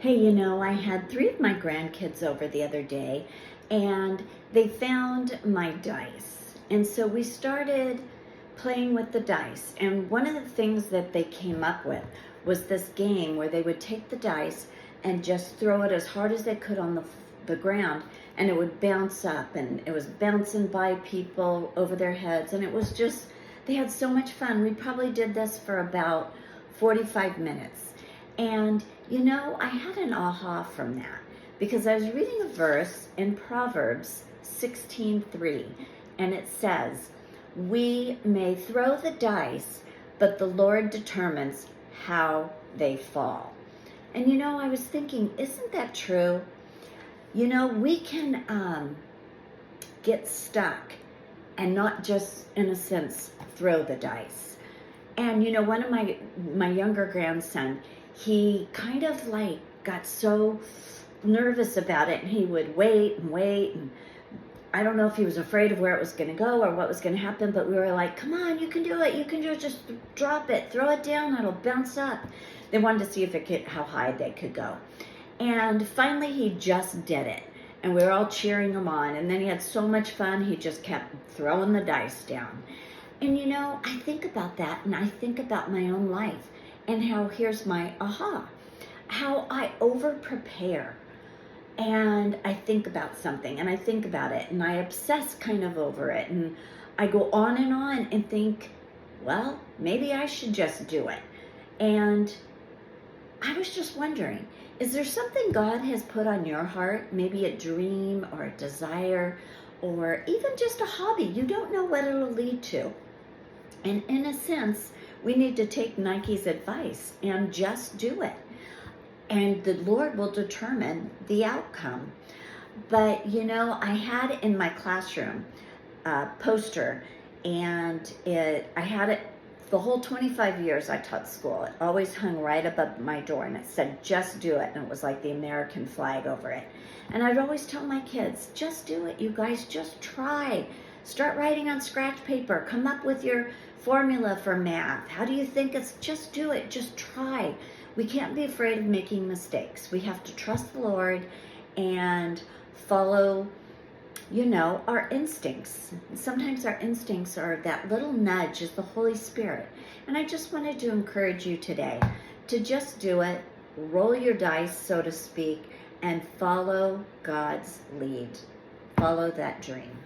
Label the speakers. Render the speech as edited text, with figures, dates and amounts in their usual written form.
Speaker 1: Hey, I had three of my grandkids over the other day and they found my dice. And so we started playing with the dice. And one of the things that they came up with was this game where they would take the dice and just throw it as hard as they could on the ground, and it would bounce up, and it was bouncing by people over their heads. And it was just, they had so much fun. We probably did this for about 45 minutes. And I had an aha from that because I was reading a verse in Proverbs 16:3, and it says, "We may throw the dice, but the Lord determines how they fall." And I was thinking, isn't that true? We can get stuck and not just, in a sense, throw the dice. And one of my younger grandson, he kind of like got so nervous about it, and he would wait and wait, and I don't know if he was afraid of where it was going to go or what was going to happen, but we were like, "Come on, you can do it, just drop it, throw it down, it'll bounce up." They wanted to see how high they could go. And finally he just did it, and we were all cheering him on, and then he had so much fun, he just kept throwing the dice down. And I think about that, and I think about my own life, and how, here's my aha, how I over prepare, and I think about something, and I think about it, and I obsess kind of over it, and I go on and think, well, maybe I should just do it. And I was just wondering, is there something God has put on your heart, maybe a dream or a desire, or even just a hobby? You don't know what it'll lead to. And in a sense, we need to take Nike's advice and just do it. And the Lord will determine the outcome. But I had in my classroom a poster, and I had it the whole 25 years I taught school. It always hung right above my door, and it said, "Just do it." And it was like the American flag over it. And I'd always tell my kids, just do it, you guys, just try. Start writing on scratch paper. Come up with your formula for math. How do you think it's, just do it, just try. We can't be afraid of making mistakes. We have to trust the Lord and follow our instincts. Sometimes our instincts are that little nudge is the Holy Spirit. And I just wanted to encourage you today to just do it, roll your dice, so to speak, and follow God's lead. Follow that dream.